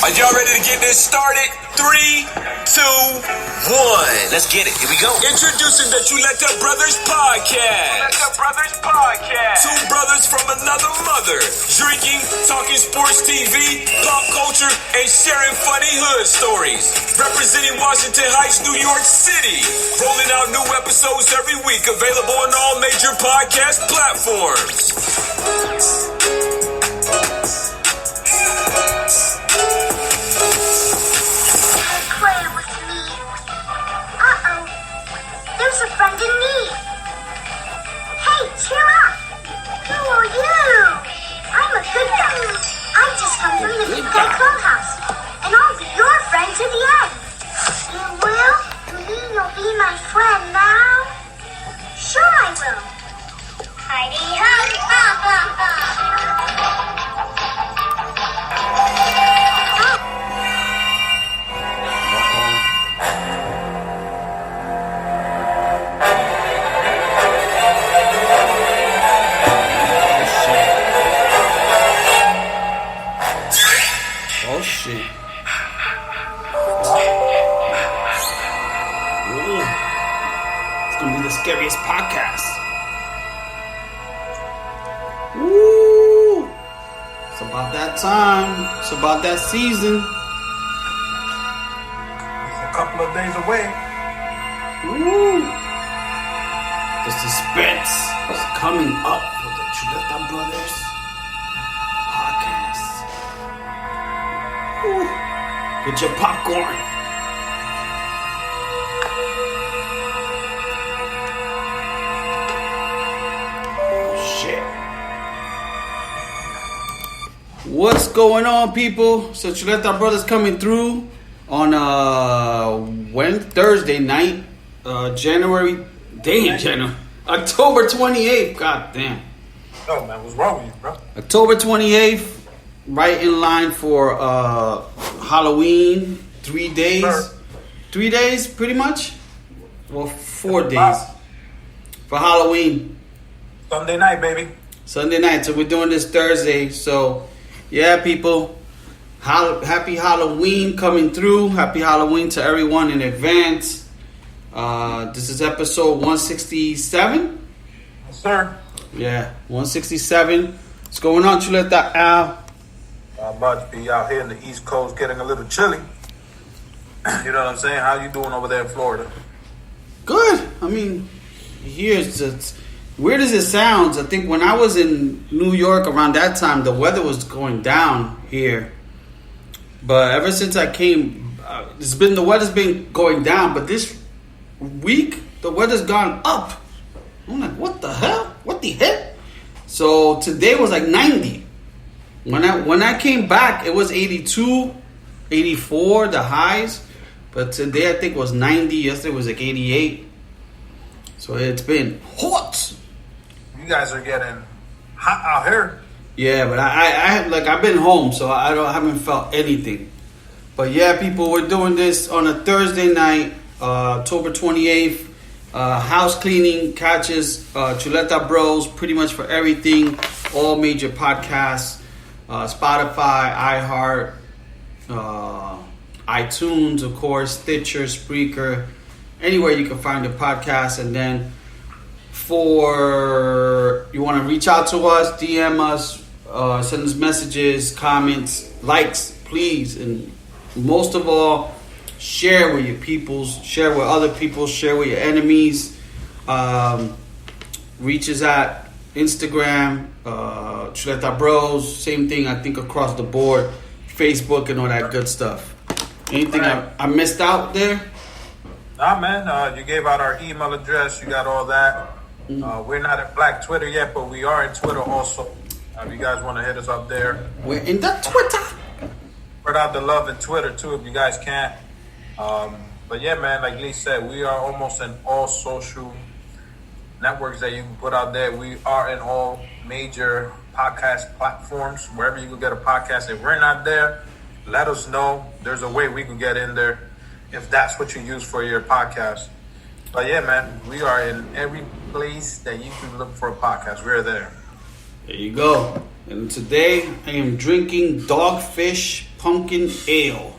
Are y'all ready to get this started? 3, 2, 1. Let's get it. Here we go. Introducing the Chuleta Brothers Podcast. Two brothers from another mother. Drinking, talking sports TV, pop culture, and sharing funny hood stories. Representing Washington Heights, New York City. Rolling out new episodes every week. Available on all major podcast platforms. There's a friend in need. Hey, cheer up. Who are you? I'm a good guy. I just come from the Big Guy Clubhouse. And I'll be your friend to the end. You will? You mean you'll be my friend now? Sure I will. Heidi ho, ha ha ha. Oh shit. Ooh. It's gonna be the scariest podcast. Woo! It's about that time. It's about that season. It's a couple of days away. Woo! The suspense is coming up for the Chuleta Brothers podcast. Woo! Get your popcorn. What's going on, people? So Chuleta Brothers coming through on Thursday night, October 28th. God damn. Oh man, what's wrong with you, bro? October 28th, right in line for Halloween. 3 days. Sure. 3 days, pretty much. Well, 4 days for Halloween. Sunday night, baby. Sunday night. So we're doing this Thursday. So, yeah, people. Happy Halloween coming through. Happy Halloween to everyone in advance. This is episode 167. Yes, sir. Yeah, 167. What's going on, Chuleta Al? About to be out here in the East Coast getting a little chilly. You know what I'm saying? How you doing over there in Florida? Good. I mean, here it's weird as it sounds. I think when I was in New York around that time, the weather was going down here. But ever since I came, the weather's been going down. But this week, the weather's gone up. I'm like, what the hell? What the heck? So today was like 90. When I came back, it was 82, 84, the highs. But today I think it was 90. Yesterday was like 88. So it's been hot. You guys are getting hot out here. Yeah, but I've been home, so I haven't felt anything. But yeah, people, we're doing this on a Thursday night, October 28th. House cleaning catches Chuleta Bros pretty much for everything. All major podcasts, Spotify, iHeart, iTunes, of course, Stitcher, Spreaker, anywhere you can find a podcast. And then you want to reach out to us, DM us, send us messages, comments, likes, please. And most of all, share with your peoples, share with other people, share with your enemies. Reach us at Instagram, Chuleta Bros, same thing I think across the board, Facebook and all that good stuff. Anything I missed out there? Nah, man, you gave out our email address. You got all that. We're not at Black Twitter yet, but we are in Twitter also. If you guys want to hit us up there. We're in the Twitter. Spread out the love in Twitter, too, if you guys can. But yeah, man, like Lee said, we are almost in all social networks that you can put out there. We are in all major podcast platforms, wherever you can get a podcast. If we're not there, let us know. There's a way we can get in there if that's what you use for your podcast. But yeah, man, we are in every place that you can look for a podcast. We're there. There you go. And today I am drinking Dogfish pumpkin ale.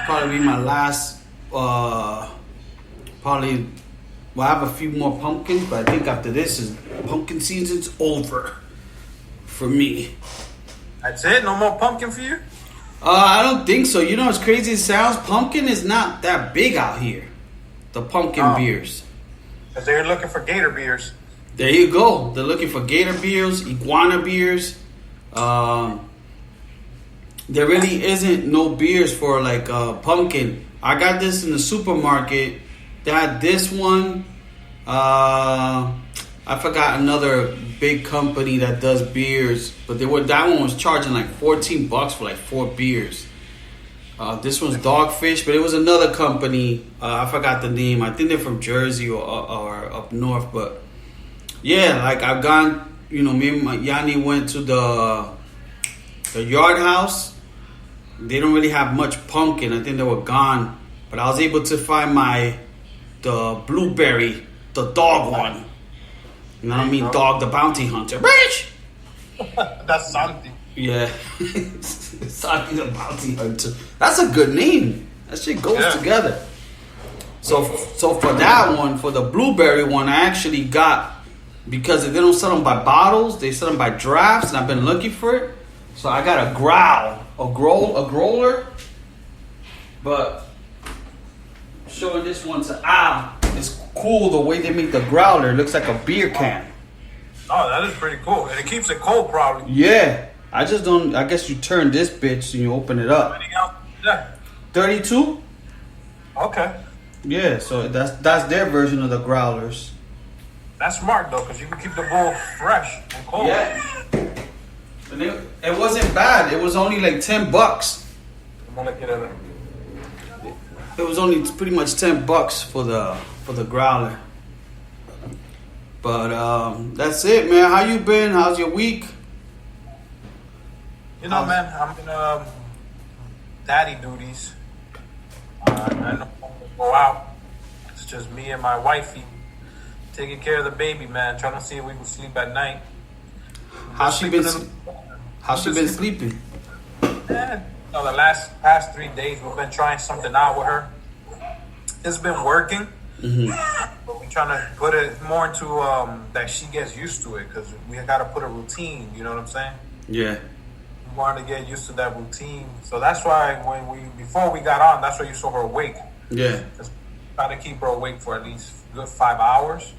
Probably be my last. Probably. Well, I have a few more pumpkins, but I think after this is pumpkin season's over for me. That's it? No more pumpkin for you? I don't think so. You know, as crazy as it sounds, pumpkin is not that big out here. The pumpkin beers. Because they're looking for gator beers. There you go. They're looking for gator beers, iguana beers. There really isn't no beers for like pumpkin. I got this in the supermarket. They had this one. I forgot another big company that does beers, but that one was charging like $14 for like 4 beers. This one's Dogfish, but it was another company. I forgot the name. I think they're from Jersey or up north. But yeah, like I've gone. You know, me and Yanni went to the Yard House. They don't really have much pumpkin. I think they were gone, but I was able to find the blueberry, the dog one. You know what I mean? Dog the bounty hunter. Bitch! That's something. Yeah. Santi the bounty hunter. That's a good name. That shit goes together. So for that one, for the blueberry one, I actually got, because they don't sell them by bottles, they sell them by drafts, and I've been looking for it. So I got a growler. But showing this one to Al, it's cool the way they make the growler. It looks like a beer can. Oh, that is pretty cool. And it keeps it cold, probably. Yeah. I guess you turn this bitch and you open it up. Yeah. 32? Okay. Yeah, so that's their version of the growlers. That's smart, though, because you can keep the bowl fresh and cold. Yeah. And it wasn't bad. It was only like $10. I'm going to get it. It was only pretty much $10 for the growler. But that's it, man. How you been? How's your week? You know, man, I'm in daddy duties. I don't go out. It's just me and my wifey taking care of the baby, man. Trying to see if we can sleep at night. How's she been sleeping? Man, the past 3 days we've been trying something out with her. It's been working. Mm-hmm. But we're trying to put it more into that she gets used to it, because we got to put a routine. You know what I'm saying? Yeah. We wanted to get used to that routine, so that's why before we got on, that's why you saw her awake. Yeah. Try to keep her awake for at least good 5 hours,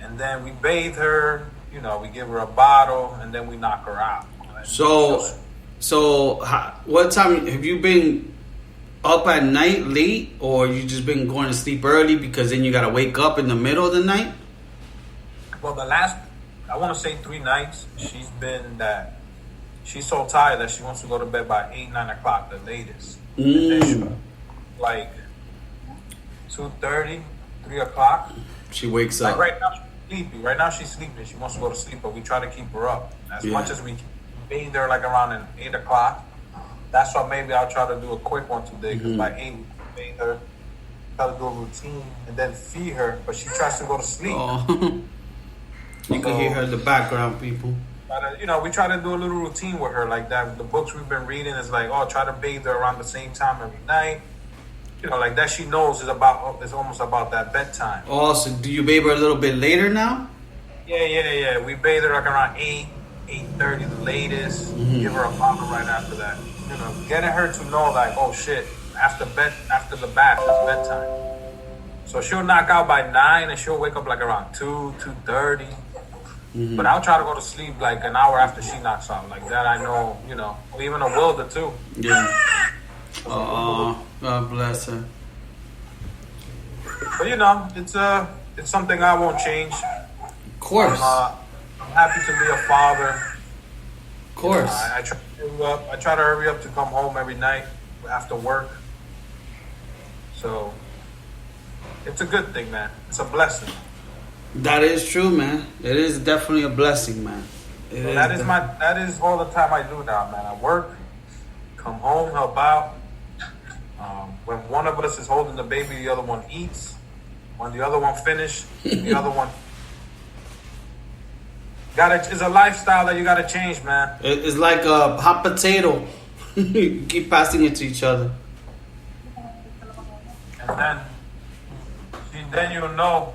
and then we bathe her. You know, we give her a bottle, and then we knock her out. So what time have you been up at night late, or you just been going to sleep early because then you gotta wake up in the middle of the night? Well, I want to say 3 nights, she's so tired that she wants to go to bed by 8, 9 o'clock, the latest. And then like 2:30, 3 o'clock. She wakes like up. Right now she's sleepy. Right now she's sleeping. She wants to go to sleep, but we try to keep her up as much as we can. Bathe her like around 8 o'clock. That's why maybe I'll try to do a quick one today, because by 8 we bathe her, try to do a routine, and then feed her, but she tries to go to sleep. Oh. You can hear her in the background, people. We try to do a little routine with her like that. The books we've been reading is like, try to bathe her around the same time every night. Like that she knows is almost about that bedtime. Oh, so do you bathe her a little bit later now? Yeah. We bathe her like around 8:30 the latest. Give her a bottle right after that. Getting her to know like, oh shit, after the bath is bedtime. So she'll knock out by 9 and she'll wake up like around 2:30. But I'll try to go to sleep like an hour after she knocks out. Like that I know, or even a Wilder too. Yeah. Oh, God bless her. But it's something I won't change. Of course. I'm happy to be a father. Of course. I try to hurry up to come home every night after work. So it's a good thing, man. It's a blessing. That is true, man. It is definitely a blessing, man. That is all the time I do now, man. I work, come home, help out. When one of us is holding the baby, the other one eats. When the other one finishes, the other one. It's a lifestyle that you gotta change, man. It's like a hot potato. You keep passing it to each other. And then you'll know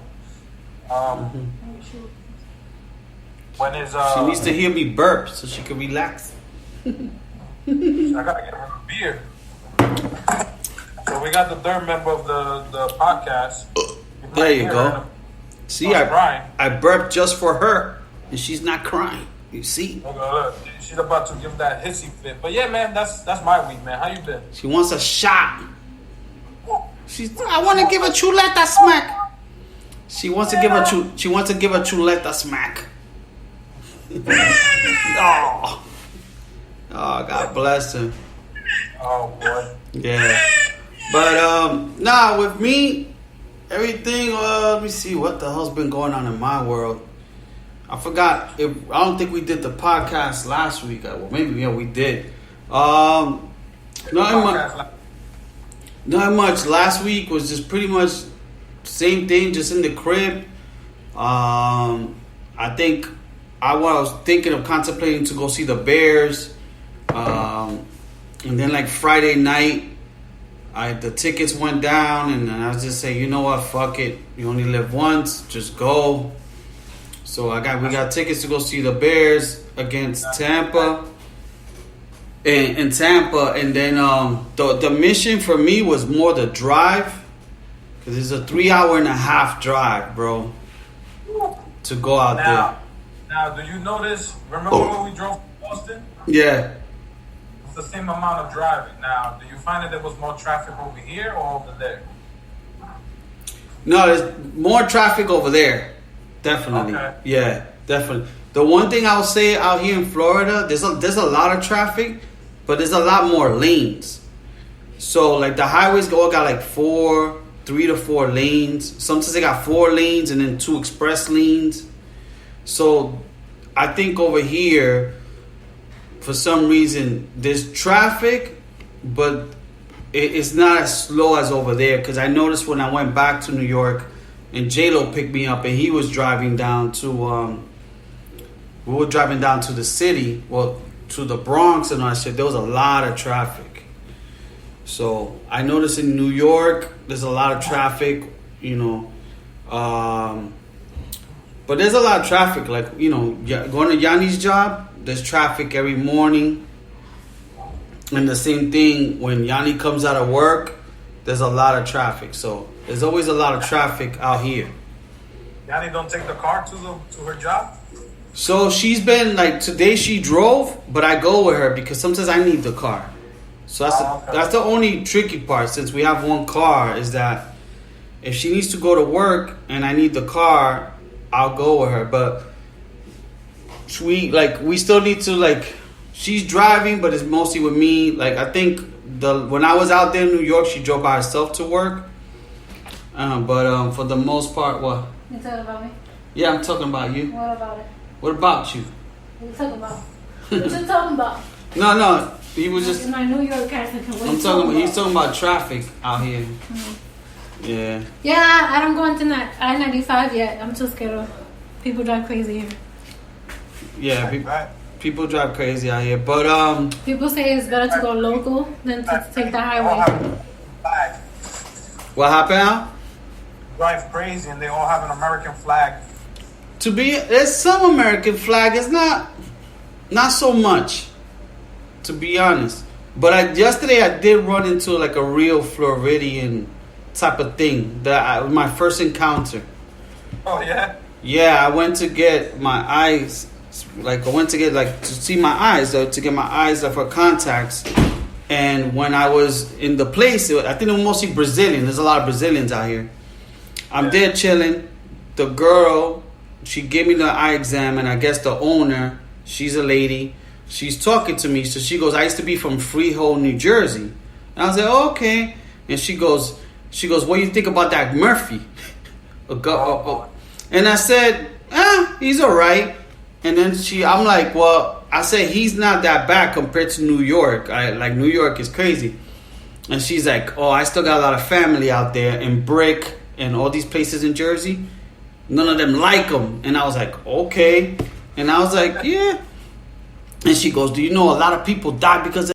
when it's She needs to hear me burp so she can relax. I gotta get her a beer. So we got the third member of the podcast. There you go. See, I burped just for her, and she's not crying. You see? Look, she's about to give that hissy fit. But yeah, man, that's my week, man. How you been? She wants a shot. I want to give a chuleta smack. She wants to give a chuleta smack. Oh, God bless her. Oh boy. Yeah. But nah, with me, everything. Let me see what the hell's been going on in my world. I forgot. I don't think we did the podcast last week. Well, maybe we did. Not much. Last week was just pretty much same thing, just in the crib. I think I was thinking of contemplating to go see the Bears. And then like Friday night, the tickets went down, and I was just saying, you know what, fuck it. You only live once, just go. So we got tickets to go see the Bears against Tampa. In Tampa, and then the mission for me was more the drive, because it's a 3.5-hour drive, bro, to go out there. Now, do you notice? Remember when we drove to Boston? Yeah. It's the same amount of driving. Now, do you find that there was more traffic over here or over there? No, there's more traffic over there, definitely. Okay. Yeah, definitely. The one thing I'll say out here in Florida, there's a lot of traffic, but there's a lot more lanes. So like the highways got like 3 to 4 lanes. Sometimes they got 4 lanes and then 2 express lanes. So I think over here, for some reason, there's traffic, but it's not as slow as over there. Because I noticed when I went back to New York, and J-Lo picked me up, and he was driving down to we were driving down to the city, to the Bronx and all that shit. There was a lot of traffic. So I noticed in New York, there's a lot of traffic, but there's a lot of traffic. Like, going to Yanni's job, there's traffic every morning. And the same thing when Yanni comes out of work, there's a lot of traffic. So there's always a lot of traffic out here. Yanni don't take the car to her job? So she's been like, today she drove, but I go with her because sometimes I need the car. So that's the only tricky part, since we have one car, is that if she needs to go to work and I need the car, I'll go with her. But we still need to, she's driving, but it's mostly with me. Like, I think when I was out there in New York, she drove by herself to work. But for the most part, what? You talking about me? Yeah, I'm talking about you. What about it? What about you? What you talking about? What you talking about? No, he was just. It's my New York accent. He's talking about traffic out here. Mm-hmm. Yeah. Yeah, I don't go into I-95 yet. I'm too scared of people drive crazy here. Yeah, people drive crazy out here, but people say it's better to go local than to take the highway. What happened, Al? Drive crazy, and they all have an American flag. There's some American flag. It's not so much, to be honest. But yesterday I did run into like a real Floridian type of thing. My first encounter. Oh yeah. Yeah, I went to get my eyes. To see my eyes, to get my eyes for contacts. And when I was in the place, I think it was mostly Brazilian. There's a lot of Brazilians out here. I'm there chilling. The girl, she gave me the eye exam, and I guess the owner, she's a lady. She's talking to me. So she goes, I used to be from Freehold, New Jersey. And I was like, oh, okay. And she goes, what do you think about that Murphy? And I said, he's all right. And then I'm like, well, I said, he's not that bad compared to New York. New York is crazy. And she's like, oh, I still got a lot of family out there in Brick and all these places in Jersey. None of them like him. And I was like, okay. And I was like, yeah. And she goes, do you know a lot of people died because of